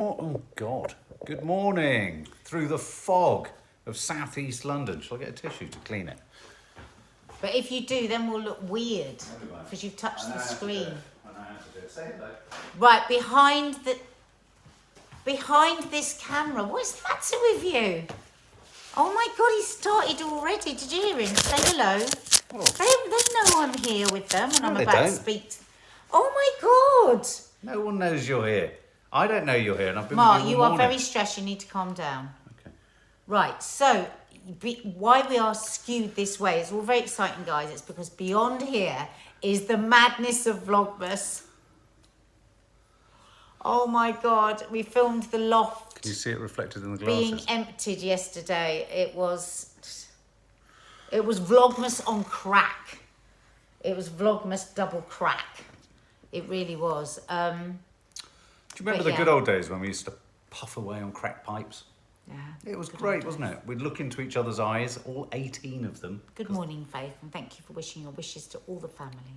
morning. Oh, God. Good morning. Through the fog of southeast London. Shall I get a tissue to clean it? But if you do, then we'll look weird because you've touched the screen. I know how to do it. Say hello. Right, behind this camera. What's the matter with you? Oh my God, he started already. Did you hear him? Say hello. Oh. They know I'm here with them when I'm they about to don't. speak. Oh my God. No one knows you're here. I don't know you're here, and I've been Mark, with you all are morning. very stressed. You need to calm down. Okay. Right, so why we are skewed this way is all very exciting, guys. It's because beyond here is the madness of Vlogmas. Oh my God, we filmed the loft Can you see it reflected in the glasses? being emptied yesterday. It was Vlogmas on crack. It was Vlogmas double crack. It really was. Do you remember the good old days when we used to puff away on crack pipes? Yeah. It was great, wasn't it? We'd look into each other's eyes, all 18 of them. Good morning, Faith, and thank you for wishing your wishes to all the family.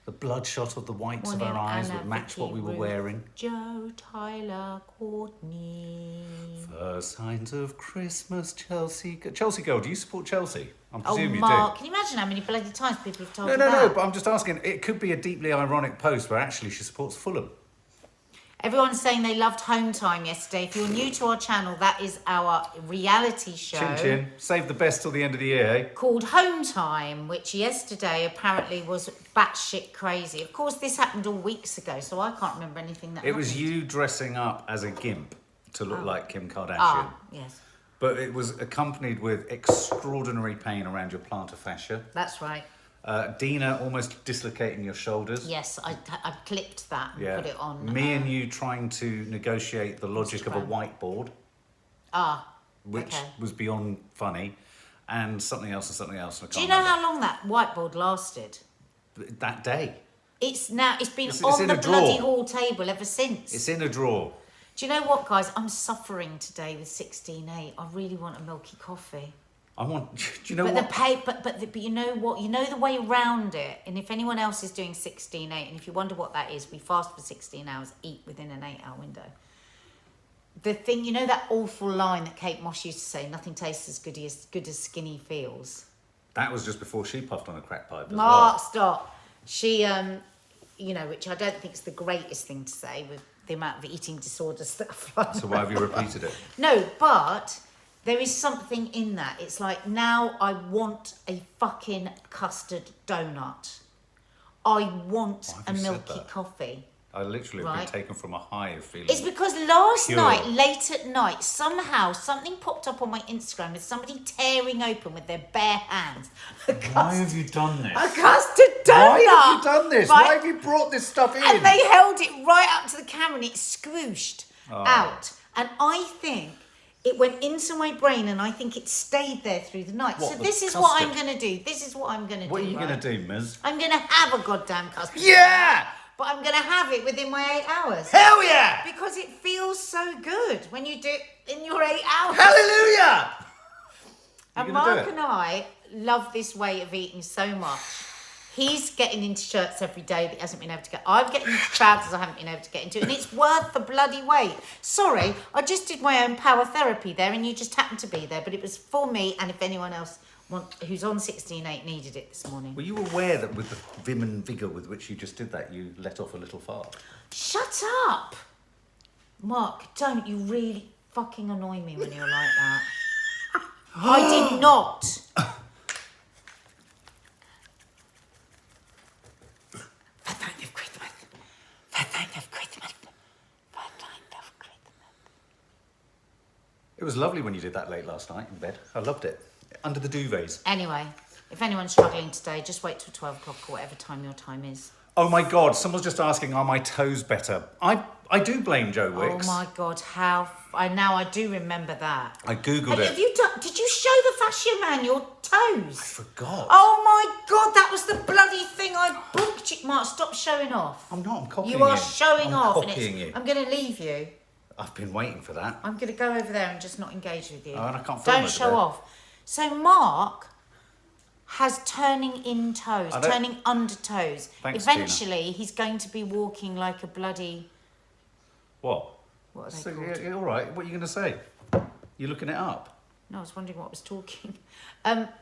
The bloodshot of the whites Morning, of our eyes Anna, would match Vicky, what we were Ruth, wearing. Joe, Tyler, Courtney. First signs of Christmas, Chelsea. Chelsea girl, do you support Chelsea? I Oh, presume you Mark, do. can you imagine how many bloody times people have told No, you no, that? no, but I'm just asking. It could be a deeply ironic post where actually she supports Fulham. Everyone's saying they loved Home Time yesterday. If you're new to our channel, that is our reality show. Chin chin. Save the best till the end of the year, eh? Called Home Time, which yesterday apparently was batshit crazy. Of course, this happened all weeks ago, so I can't remember anything that It was you dressing up as a gimp to look like Kim Kardashian. Ah, yes, But it was accompanied with extraordinary pain around your plantar fascia. that's right. Dina almost dislocating your shoulders. Yes, I clipped that and put it on. Me and you trying to negotiate the logic of a whiteboard, which was beyond funny, and something else and something else. And I Do you can't know how long that whiteboard lasted? remember. That day? It's been It's on in the a drawer. bloody hall table ever since. It's in a drawer. Do you know what, guys? I'm suffering today with 16.8. I really want a milky coffee. I want. Do you know But what? but you know what? You know the way around it. And if anyone else is doing 16.8, and if you wonder what that is, we fast for 16 hours, eat within an 8-hour window. The thing, you know that awful line that Kate Moss used to say, nothing tastes as good as skinny feels. That was just before she puffed on a crack pipe as Mark, well. stop. She, you know, which I don't think is the greatest thing to say with the amount of eating disorders that are flying So why have you repeated it? No, but there is something in that. It's like, now I want a fucking custard donut. I want Why a have you said milky that? coffee. I literally have Right. been taken from a high of feeling. It's because last Pure. night, late at night, somehow something popped up on my Instagram with somebody tearing open with their bare hands Why have you done this? a custard donut. Why have you done this? Right? Why have you brought this stuff in? And they held it right up to the camera and it squooshed Oh. out. And I think it went into my brain and I think it stayed there through the night. What, So the this is what I'm custard? going to do. This is what I'm going to do. What are you right? going to do, Ms? I'm going to have a goddamn custard. Yeah! But I'm going to have it within my 8 hours. Hell yeah! Because it feels so good when you do it in your 8 hours. Hallelujah! And You gonna do Mark it? and I love this way of eating so much. He's getting into shirts every day that he hasn't been able to get. I'm getting into trousers I haven't been able to get into. And it's worth the bloody wait. Sorry, I just did my own power therapy there and you just happened to be there. But it was for me and if anyone else who's on 16.8 needed it this morning. Were you aware that with the vim and vigour with which you just did that, you let off a little fart? Shut up! Mark, don't. You really fucking annoy me when you're like that. I did not. It was lovely when you did that late last night in bed. I loved it. Under the duvets. Anyway, if anyone's struggling today, just wait till 12 o'clock or whatever time your time is. Oh my God, someone's just asking, are my toes better? I do blame Joe Wicks. Oh my God, I do remember that. I Googled it. Did you show the fascia man your toes? I forgot. Oh my God, that was the bloody thing I booked you. Mark, stop showing off. I'm not, I'm copying You are you. showing I'm off. copying you. I'm going to leave you. I've been waiting for that. I'm going to go over there and just not engage with you. Oh, and I can't film Don't over show there. off. So Mark has turning in toes, turning under toes. Thanks, Eventually, he's going to be walking like a bloody... What? What are they So, called? yeah, all right. What are you going to say? You're looking it up. No, I was wondering what was talking.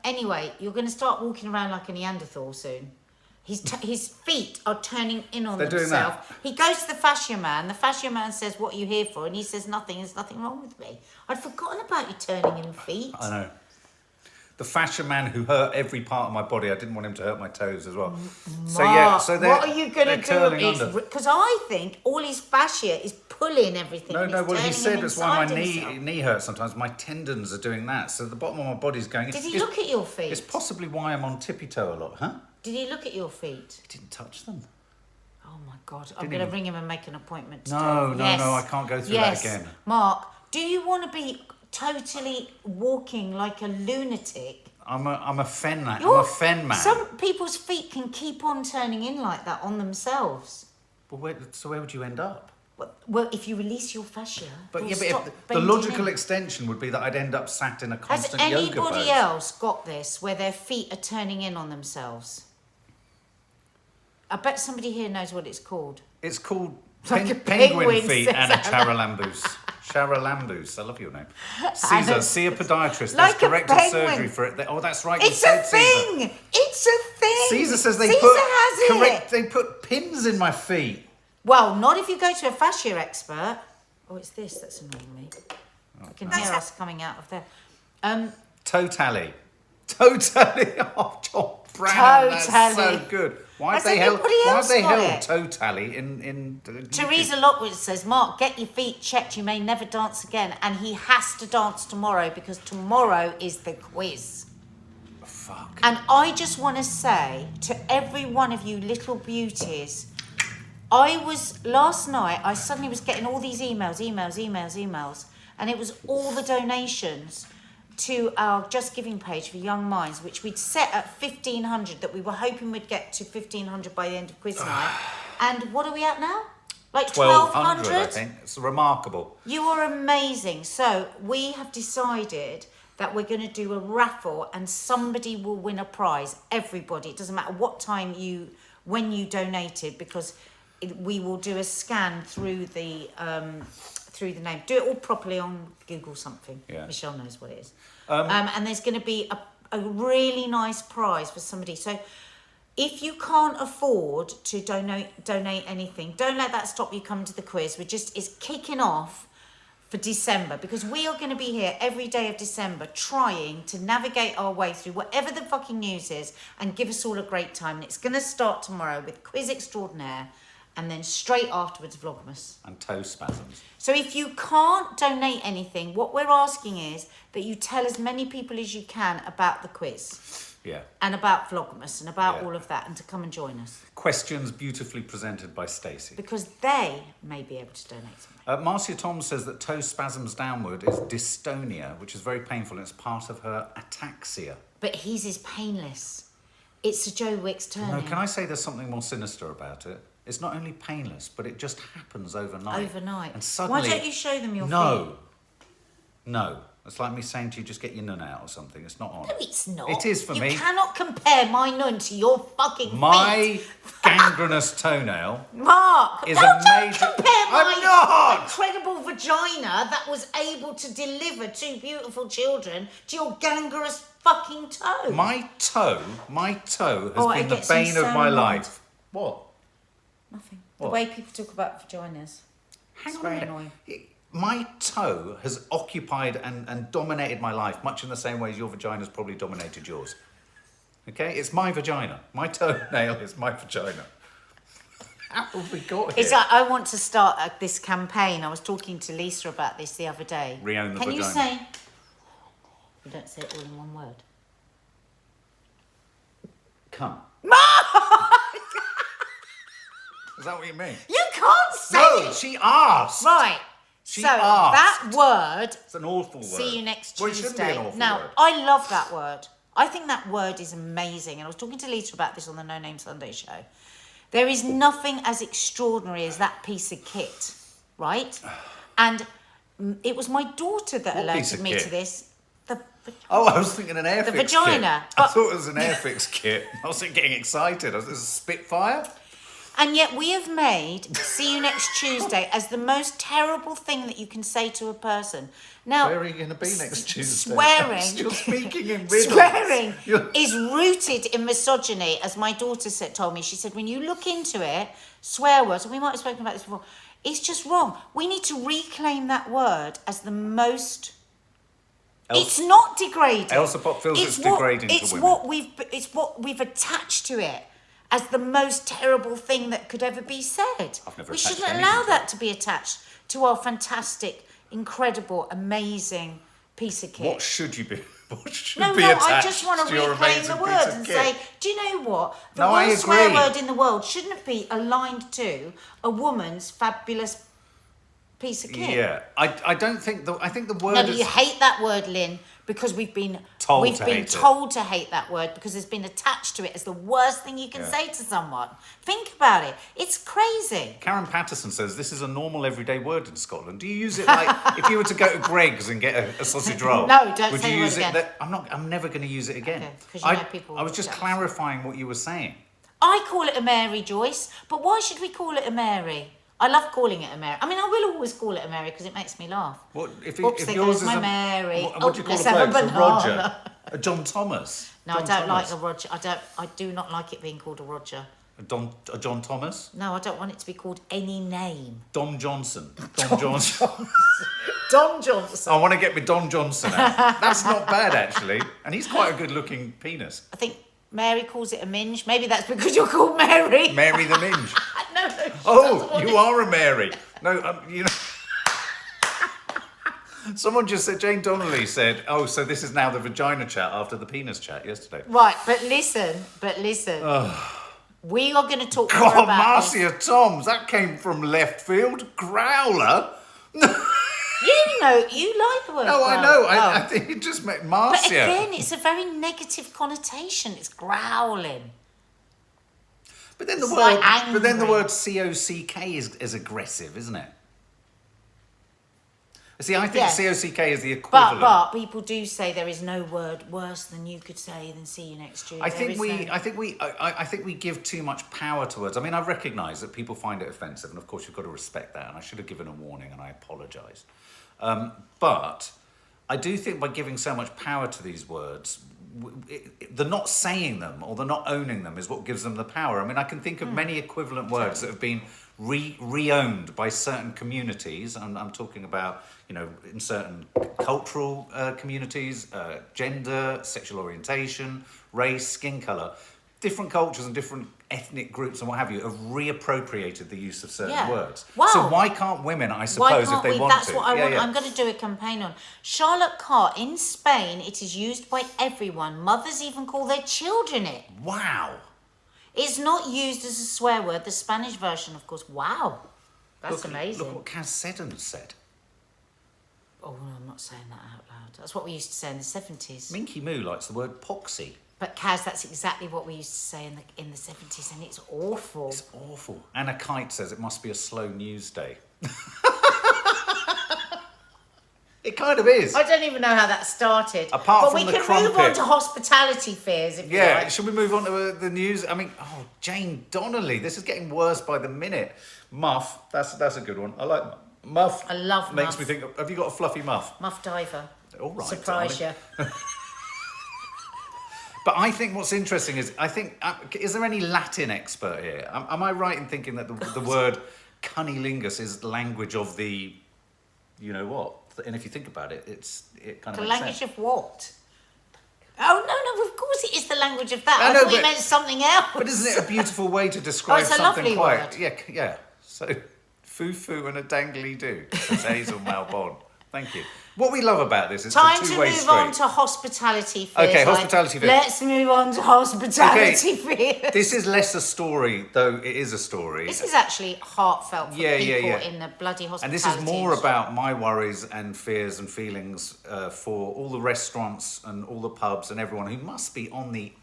Anyway, you're going to start walking around like a Neanderthal soon. His feet are turning in on They're doing themselves. that. He goes to the fascia man. The fascia man says, "What are you here for?" And he says, "Nothing. There's nothing wrong with me." I'd forgotten about you turning in feet. I know. The fashion man who hurt every part of my body. I didn't want him to hurt my toes as well. So Mark, so what are you going to do? Because I think all his fascia is pulling everything. No. Well, he said it's why my himself. knee hurts sometimes. My tendons are doing that. So the bottom of my body's going. Did he look at your feet? It's possibly why I'm on tippy toe a lot, huh? Did he look at your feet? He didn't touch them. Oh my God! I'm going to ring him and make an appointment. No, I can't go through that again. Mark, do you want to be totally walking like a lunatic? I'm a fen man. I'm a fen man. Some people's feet can keep on turning in like that on themselves. Well, where would you end up? Well, if you release your fascia, But it'll yeah, stop but the bending logical in. extension would be that I'd end up sat in a Has constant yoga pose. anybody else got this where their feet are turning in on themselves? I bet somebody here knows what it's called. It's called Like a penguin penguin, feet says and a Alan. charalambous. Charalambous, I love your name. Caesar, see a podiatrist. Like There's a corrective penguin. surgery for it. Oh, that's right. It's you a said Caesar. thing. It's a thing. Caesar says they Caesar put has it. They put pins in my feet. Well, not if you go to a fascia expert. Oh, it's this that's annoying me. I can hear us coming out of there. Totally. Oh, John Brannan, that's so good. Why have they held toe tally in Teresa Lockwood says, Mark, get your feet checked. You may never dance again. And he has to dance tomorrow because tomorrow is the quiz. Fuck. And I just want to say to every one of you little beauties, last night, I suddenly was getting all these emails. And it was all the donations to our Just Giving page for Young Minds, which we'd set at 1,500, that we were hoping we'd get to 1,500 by the end of quiz night. And what are we at now? Like 1,200? I think. It's remarkable. You are amazing. So we have decided that we're going to do a raffle and somebody will win a prize. Everybody. It doesn't matter what time when you donated, because we will do a scan through the name. Do it all properly on Google something. Yeah. Michelle knows what it is. And there's going to be a really nice prize for somebody. So if you can't afford to donate anything, don't let that stop you coming to the quiz. It's kicking off for December, because we are going to be here every day of December trying to navigate our way through whatever the fucking news is and give us all a great time. And it's going to start tomorrow with Quiz Extraordinaire, and then straight afterwards Vlogmas. And toe spasms. So if you can't donate anything, what we're asking is that you tell as many people as you can about the quiz. Yeah. And about Vlogmas and about all of that, and to come and join us. Questions beautifully presented by Stacey. Because they may be able to donate something. Marcia Tom says that toe spasms downward is dystonia, which is very painful, and it's part of her ataxia. But his is painless. It's a Joe Wicks turning. No, can I say there's something more sinister about it? It's not only painless, but it just happens overnight. And suddenly... Why don't you show them your feet? No. It's like me saying to you, just get your nun out or something. It's not on. No, it's not. It is for me. You cannot compare my nun to your fucking feet. My gangrenous toenail Mark, is don't a major... compare I'm my not! incredible vagina that was able to deliver two beautiful children to your gangrenous fucking toe. My toe has been the gets me bane so of my annoyed. life. What? Nothing. What? The way people talk about vaginas. It's very annoying. My toe has occupied and dominated my life, much in the same way as your vagina's probably dominated yours. Okay? It's my vagina. My toenail is my vagina. How have we got here? It's like, I want to start this campaign. I was talking to Lisa about this the other day. Re-own the Can vagina. you say... You don't say it all in one word. Come. Is that what you mean? You can't say No, it. she asked. Right. She so asked. that word... It's an awful word. See you next Well, it Tuesday. shouldn't be an awful now, word. I love that word. I think that word is amazing. And I was talking to Lisa about this on the No Name Sunday show. There is nothing as extraordinary as that piece of kit, right? And it was my daughter that What piece alerted of me kit? to this. Oh, I was thinking an Airfix The vagina. kit. I thought it was an Airfix kit. I was getting excited. Is this a Spitfire? And yet we have made "see you next Tuesday" as the most terrible thing that you can say to a person. Now, Where are you going to be next Tuesday? Swearing, You're speaking in riddles. swearing is rooted in misogyny, as my daughter told me. She said, when you look into it, swear words, and we might have spoken about this before, it's just wrong. We need to reclaim that word as the most... It's not degrading. Elsa Pop feels it's degrading to women. It's what we've attached to it as the most terrible thing that could ever be said. We shouldn't allow that to be attached to our fantastic, incredible, amazing piece of kit. What should you be? What should No, be attached I just want to your reclaim amazing the piece word of and kit? say, do you know what? The No, I worst swear agree. word in the world shouldn't be aligned to a woman's fabulous piece of kit. Yeah, I don't think I think the word No, is... you hate that word, Lynn, because we've been told to hate that word because it's been attached to it as the worst thing you can say to someone. Think about it. It's crazy. Karen Patterson says this is a normal everyday word in Scotland. Do you use it like if you were to go to Greg's and get a sausage roll? No, don't would say you the use word it? again. I'm never going to use it again. Okay, 'cause you know people I was just will get clarifying what you were saying. I call it a Mary, Joyce, but why should we call it a Mary? I love calling it a Mary. I mean, I will always call it a Mary because it makes me laugh. What if Oops, if there yours goes is my a Mary. What do you call let's a have a bloke? A banana. Roger, a John Thomas. No, John I don't Thomas. like a Roger. I do not like it being called a Roger. A John Thomas. No, I don't want it to be called any name. Dom Johnson. Dom Johnson. Don Johnson. I want to get my Don Johnson out. That's not bad actually, and he's quite a good-looking penis. I think Mary calls it a minge. Maybe that's because you're called Mary. Mary the Minge. No, she doesn't Oh, want you it. are a Mary. No, you know. Someone just said, Jane Donnelly said, oh, so this is now the vagina chat after the penis chat yesterday. Right, but listen. We are going to talk more God, about Marcia Toms, that came from left field. Growler? You know, you like the word No, I growler. know. Oh. I think it just meant Marcia. But again, it's a very negative connotation. It's growling. But then It's like angry. but then the word COCK is aggressive, isn't it? See, I think Yes. COCK is the equivalent. But people do say there is no word worse than you could say than see you next Tuesday. I think we give too much power to words. I mean, I recognise that people find it offensive, and of course you've got to respect that. And I should have given a warning, and I apologise. But I do think by giving so much power to these words, the not saying them or the not owning them is what gives them the power. I mean, I can think of many equivalent words that have been re-owned by certain communities. I'm talking about, you know, in certain cultural communities, gender, sexual orientation, race, skin colour. Different cultures and different ethnic groups and what have you have reappropriated the use of certain words. Wow. So why can't women, I suppose, if they want That's to? what I want. I'm going to do a campaign on. Charlotte Carr, in Spain, it is used by everyone. Mothers even call their children it. Wow. It's not used as a swear word. The Spanish version, of course. Wow. That's amazing. Look what Kaz Seddon said. Oh, no, I'm not saying that out loud. That's what we used to say in the 70s. Minky Moo likes the word poxy. But Kaz, that's exactly what we used to say in the 70s, and it's awful. It's awful. Anna Kite says it must be a slow news day. It kind of is. I don't even know how that started. Apart from but the we can move on crumpet. to hospitality fears if you Yeah, like. should we move on to the news? I mean, oh, Jane Donnelly. This is getting worse by the minute. Muff, that's a good one. I like Muff. I love Makes Muff. me think, have you got a fluffy muff? Muff Diver. All right, Surprise darling. you. But I think what's interesting is, is there any Latin expert here? Am I right in thinking that the word cunnilingus is language of the, you know what? And if you think about it, it kind of The makes language sense. of what? Oh, no, of course it is the language of that. I I know, thought you but- meant something else. But isn't it a beautiful way to describe it's a something lovely quite? word. Yeah. So, foo-foo and a dangly do, says Hazel Malbon. Thank you. What we love about this is Time the to two-way move street. on to hospitality fears. Okay, hospitality fears. Let's move on to hospitality fears. This is less a story, though it is a story. This is actually heartfelt for Yeah, people yeah. in the bloody hospitality And this is more industry. about my worries and fears and feelings for all the restaurants and all the pubs and everyone who must be on the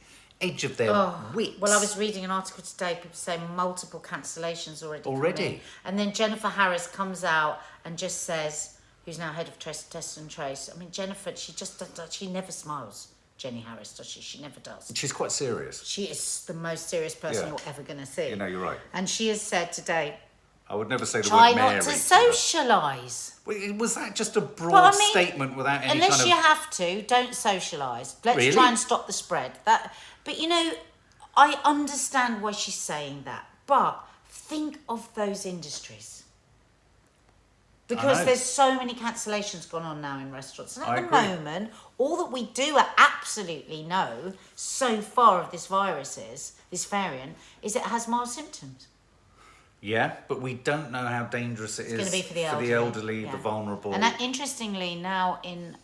edge of their wits. Well, I was reading an article today, people saying multiple cancellations already. Already? coming in. And then Jennifer Harris comes out and just says, who's now head of Test and Trace. I mean, Jennifer, she never smiles. Jenny Harris, does she? She never does. She's quite serious. She is the most serious person you're ever going to see. You know, you're right. And she has said today, I would never say the try word Mary. not to socialise. Was that just a broad statement without any unless kind of... you have to, don't socialise. Let's Really? try and stop the spread. But you know, I understand why she's saying that. But think of those industries. Because there's so many cancellations going on now in restaurants. And at the moment, all that we do absolutely know so far of this variant, is it has mild symptoms. Yeah, but we don't know how dangerous it is going to be for the elderly, the vulnerable. And interestingly, now in,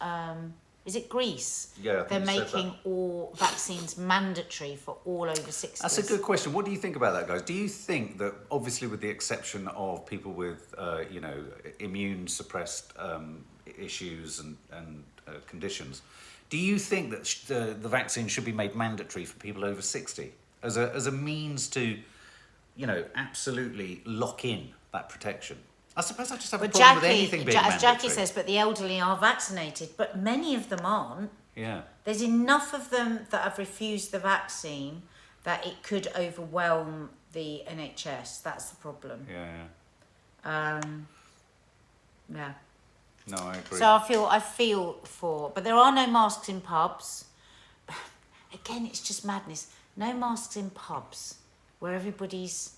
is it Greece? Yeah, they're making all vaccines mandatory for all over 60s. That's a good question. What do you think about that, guys? Do you think that, obviously with the exception of people with, immune suppressed issues and conditions, do you think that the vaccine should be made mandatory for people over 60 as a means to, absolutely lock in that protection? I suppose I just have a problem with anything being mandatory. As Jackie says, but the elderly are vaccinated, but many of them aren't. Yeah. There's enough of them that have refused the vaccine that it could overwhelm the NHS. That's the problem. Yeah. Yeah. No, I agree. So I feel for, but there are no masks in pubs. Again, it's just madness. No masks in pubs where everybody's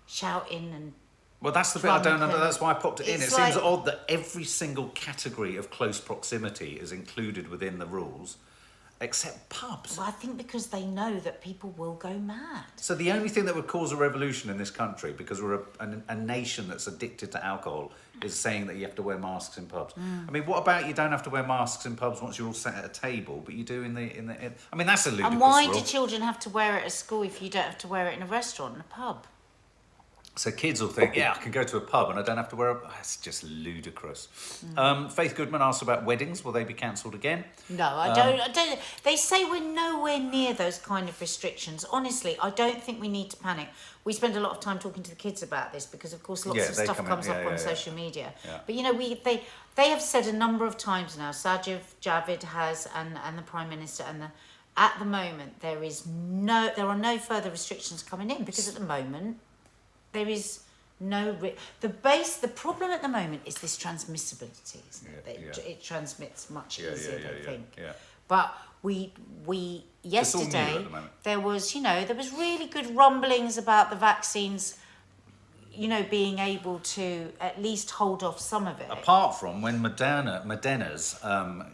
shouting and... Well, that's the bit I don't know. That's why I popped it in. It seems odd that every single category of close proximity is included within the rules, except pubs. Well, I think because they know that people will go mad. So the only thing that would cause a revolution in this country, because we're a nation that's addicted to alcohol, is saying that you have to wear masks in pubs. I mean, what about you don't have to wear masks in pubs once you're all sat at a table, but you do in the I mean, that's a ludicrous And why rule. do children have to wear it at school if you don't have to wear it in a restaurant and a pub? So kids will think, I can go to a pub and I don't have to wear a... That's just ludicrous. Faith Goodman asked about weddings. Will they be cancelled again? No, I don't. They say we're nowhere near those kind of restrictions. Honestly, I don't think we need to panic. We spend a lot of time talking to the kids about this because, of course, lots of stuff comes up on social media. Yeah. But, they have said a number of times now, Javid has, and the Prime Minister, at the moment, there are no further restrictions coming in because at the moment... There is no... The problem at the moment is this transmissibility, isn't it? It transmits much easier, they think. Yeah. But we yesterday, there was really good rumblings about the vaccines, being able to at least hold off some of it. Apart from when Moderna's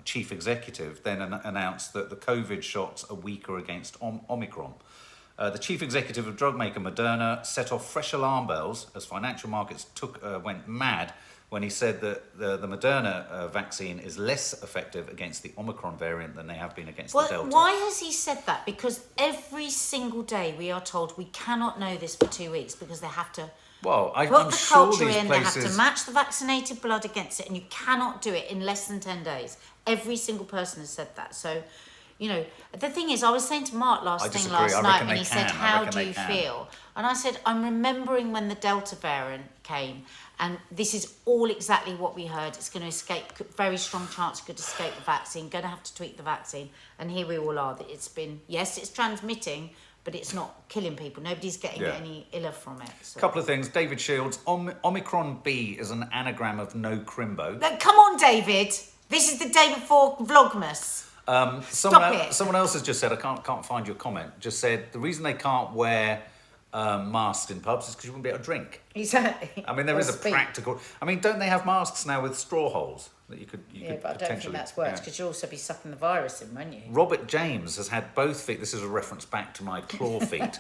chief executive then announced that the COVID shots are weaker against Omicron. The chief executive of drug maker Moderna set off fresh alarm bells as financial markets went mad when he said that the Moderna vaccine is less effective against the Omicron variant than they have been against the Delta. Why has he said that? Because every single day we are told we cannot know this for 2 weeks because they have to put the culture in, they have to match the vaccinated blood against it, and you cannot do it in less than 10 days. Every single person has said that. So... the thing is, I was saying to Mark last night when he said, how do you feel? And I said, I'm remembering when the Delta variant came, and this is all exactly what we heard. It's going to escape, very strong chance it could escape the vaccine, going to have to tweak the vaccine. And here we all are, that it's been, yes, it's transmitting, but it's not killing people. Nobody's getting any iller from it. So. Couple of things. David Shields, Omicron B is an anagram of no crimbo. Come on, David. This is the day before Vlogmas. Someone else has just said, I can't find your comment, just said the reason they can't wear masks in pubs is because you wouldn't be able to drink. Exactly. I mean, there is a practical... I mean, don't they have masks now with straw holes that you could but I don't think that's worked because you'll also be sucking the virus in, won't you? Robert James has had both feet... This is a reference back to my claw feet.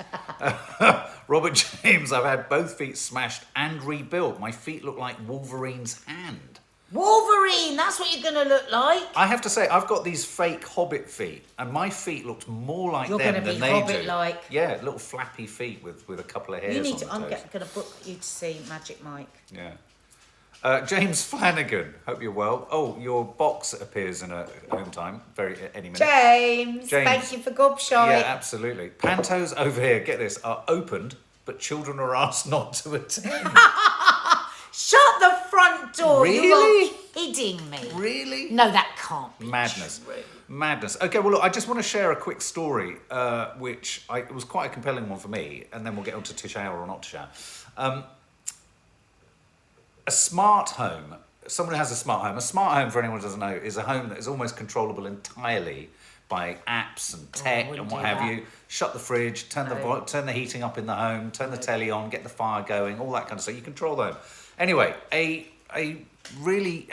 Robert James, I've had both feet smashed and rebuilt. My feet look like Wolverine's hand. Wolverine, that's what you're going to look like. I have to say, I've got these fake Hobbit feet, and my feet looked more like them than they do. You're going to be Hobbit-like. Yeah, little flappy feet with a couple of hairs on the toes. I'm going to book you to see Magic Mike. Yeah. James Flanagan, hope you're well. Oh, your box appears in a home time, any minute. James, thank you for gobshite. Yeah, absolutely. Pantos over here, get this, are opened, but children are asked not to attend. Shut the front door. Really? You are kidding me. Really? No, that can't be Madness. true. Madness. Okay, well, look, I just want to share a quick story, it was quite a compelling one for me, and then we'll get on to shower or not to shower. A smart home, someone who has a smart home, for anyone who doesn't know, is a home that is almost controllable entirely by apps and tech and what have you. Shut the fridge, turn the heating up in the home, turn the telly on, get the fire going, all that kind of stuff. You control the home. Anyway, a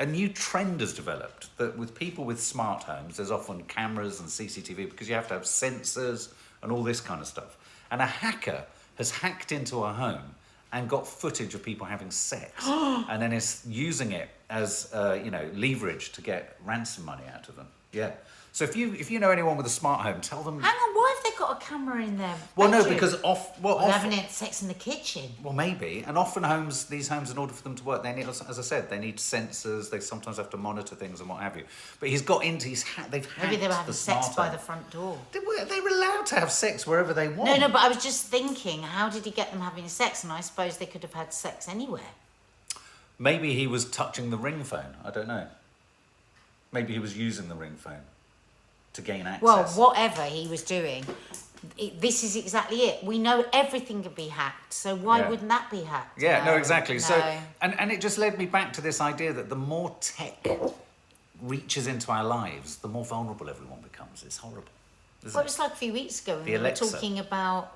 new trend has developed that with people with smart homes, there's often cameras and CCTV because you have to have sensors and all this kind of stuff. And a hacker has hacked into a home and got footage of people having sex, and then is using it as leverage to get ransom money out of them. Yeah. So if you know anyone with a smart home, tell them. Hang on, why have they got a camera in there? Well, no, because they're having sex in the kitchen. Well, maybe, and often these homes, in order for them to work, they need, as I said, they need sensors. They sometimes have to monitor things and what have you. But they've hacked. Maybe they were having sex by the front door. They were allowed to have sex wherever they want. No, but I was just thinking, how did he get them having sex? And I suppose they could have had sex anywhere. Maybe he was touching the ring phone. I don't know. Maybe he was using the ring phone to gain access. Well, whatever he was doing, this is exactly it. We know everything can be hacked, so why wouldn't that be hacked? Yeah, no, exactly. No. So, and it just led me back to this idea that the more tech reaches into our lives, the more vulnerable everyone becomes. It's horrible. Well, it was like a few weeks ago when we were talking about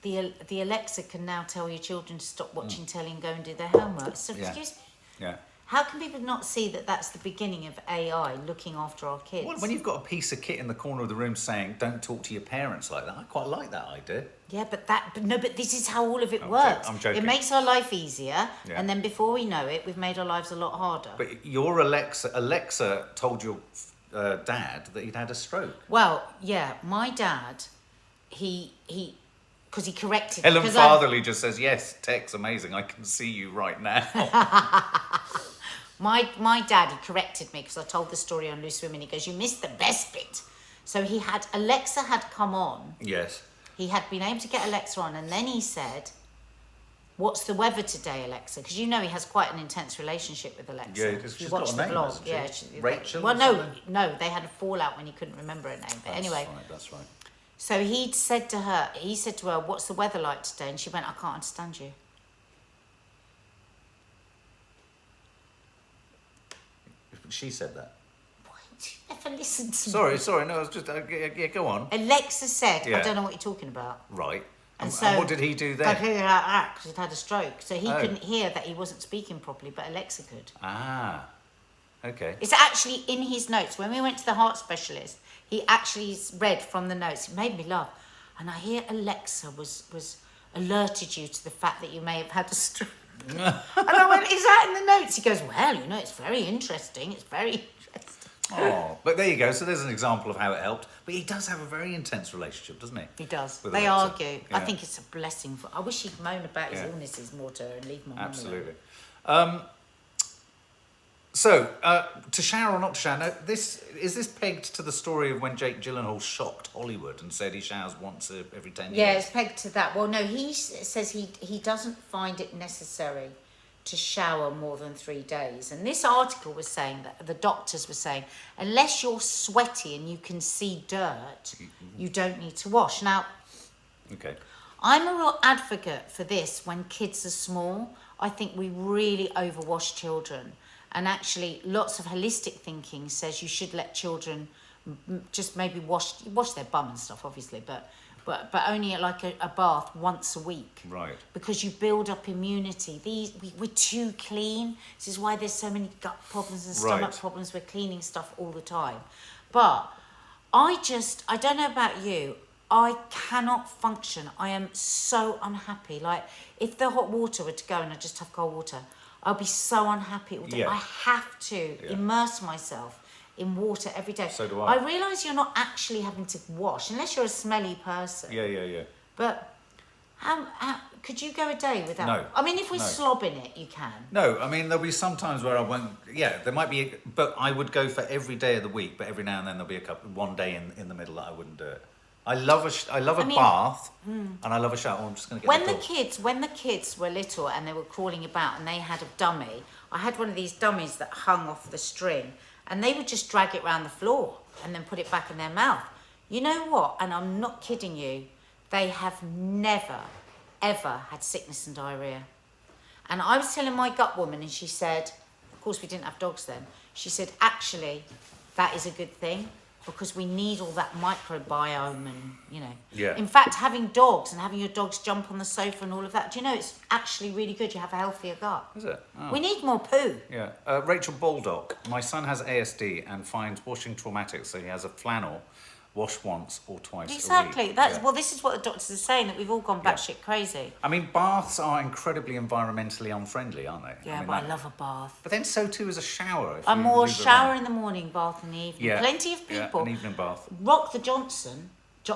the Alexa can now tell your children to stop watching telly and go and do their homework. So excuse me. Yeah. How can people not see that that's the beginning of AI looking after our kids? Well, when you've got a piece of kit in the corner of the room saying, don't talk to your parents like that, I quite like that idea. Yeah, but this is how all of it works. I'm joking. It makes our life easier, and then before we know it, we've made our lives a lot harder. But your Alexa told your dad that he'd had a stroke. Well, yeah, my dad, because he corrected me. Helen Fatherly just says, yes, tech's amazing. I can see you right now. My dad, he corrected me because I told the story on Loose Women. He goes, you missed the best bit. So Alexa had come on. Yes. He had been able to get Alexa on, and then he said, what's the weather today, Alexa? Because he has quite an intense relationship with Alexa. Yeah, she's got a name, hasn't she? Yeah, Rachel. Well, no, they had a fallout when he couldn't remember her name. But anyway. That's right. So he said to her, what's the weather like today? And she went, I can't understand you. She said that. Why did you never listen to me? Sorry, no, I was just, go on. Alexa said, I don't know what you're talking about. Right. And what did he do then? I heard that because he'd had a stroke. So he couldn't hear that he wasn't speaking properly, but Alexa could. Ah, okay. It's actually in his notes. When we went to the heart specialist, he actually read from the notes. It made me laugh. And I hear Alexa was alerted you to the fact that you may have had a stroke. And I went, is that in the notes? He goes, well, it's very interesting. It's very interesting. Oh, but there you go. So there's an example of how it helped. But he does have a very intense relationship, doesn't he? He does. They argue. Yeah. I think it's a blessing. I wish he'd moan about his illnesses more to her and leave my mum alone. Absolutely. So, to shower or not to shower, now, is this pegged to the story of when Jake Gyllenhaal shocked Hollywood and said he showers once every 10 years? Yeah, it's pegged to that. Well, no, he says he doesn't find it necessary to shower more than 3 days. And this article was saying that the doctors were saying, unless you're sweaty and you can see dirt, you don't need to wash. Now, okay. I'm a real advocate for this when kids are small. I think we really overwash children. And actually, lots of holistic thinking says you should let children just maybe wash their bum and stuff, obviously, but only like a bath once a week. Right. Because you build up immunity. We're too clean. This is why there's so many gut problems and stomach problems. We're cleaning stuff all the time. But I don't know about you, I cannot function. I am so unhappy. Like, if the hot water were to go and I just have cold water, I'll be so unhappy all day. Yeah. I have to immerse myself in water every day. So do I. I realise you're not actually having to wash, unless you're a smelly person. Yeah. But how could you go a day without? No. I mean, if we're slobbing it, you can. No, I mean, there'll be some times where I won't. Yeah, there might be, but I would go for every day of the week. But every now and then there'll be one day in the middle that I wouldn't do it. I love a bath, and I love a shower. I'm just going to get when the kids were little and they were crawling about and they had a dummy. I had one of these dummies that hung off the string, and they would just drag it around the floor. and then put it back in their mouth. You know what? And I'm not kidding you. They have never, ever had sickness and diarrhea. And I was telling my gut woman, and she said, of course we didn't have dogs then. She said, actually, that is a good thing because we need all that microbiome and, you know. Yeah. In fact, having dogs and having your dogs jump on the sofa and all of that, do you know, it's actually really good. You have a healthier gut. Is it? Oh. We need more poo. Yeah. Rachel Baldock. My son has ASD and finds washing traumatic, so he has a flannel. Wash once or twice Exactly. a week. Well, this is what the doctors are saying, that we've all gone batshit crazy. I mean, baths are incredibly environmentally unfriendly, aren't they? Yeah, I love a bath. But then so too is a shower. I'm more shower in the morning, bath in the evening. Yeah. Plenty of people. An evening bath. Rock the Johnson. I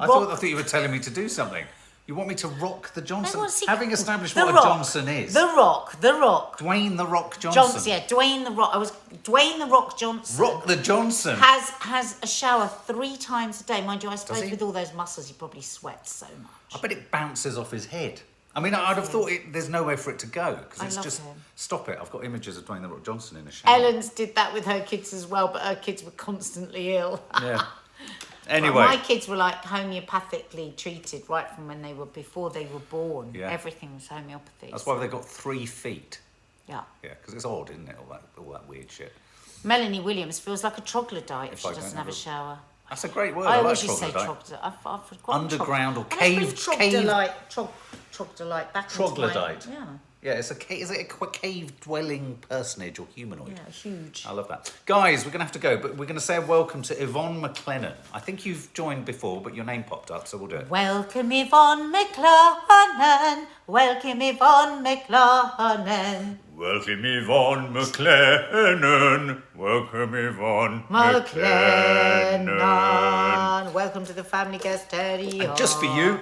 thought you were telling me to do something. You want me to rock the Johnson? Having established what a Johnson is. The Rock. Dwayne the Rock Johnson. Yeah, Dwayne the Rock. Dwayne the Rock Johnson. Rock the Johnson. Has a shower 3 times a day. Mind you, I suppose he? with all those muscles, he probably sweats so much. I bet it bounces off his head. I mean, I'd have thought there's nowhere for it to go because it's love just him. Stop it. I've got images of Dwayne the Rock Johnson in a shower. Ellen's did that with her kids as well, but her kids were constantly ill. Yeah. Anyway, my kids were like homeopathically treated right from before they were born. Yeah. Everything was homeopathy. That's why they got 3 feet. Yeah. Yeah, because it's odd, isn't it? All that weird shit. Melanie Williams feels like a troglodyte if she I doesn't don't have a have a- shower. That's a great word. I like always used to say troglodyte. troglodyte. I've forgotten Underground or cave. cave. Troglodyte back Troglodyte. into my... Yeah. Yeah, it's a cave. Is it a cave-dwelling personage or humanoid? Yeah, huge. I love that. Guys, we're going to have to go, but we're going to say a welcome to Yvonne McLennan. I think you've joined before, but your name popped up, so we'll do it. Welcome Yvonne McLennan. Welcome Yvonne McLennan. Welcome Yvonne McLennan. Welcome Yvonne McLennan. Welcome to the family guest area. And just for you,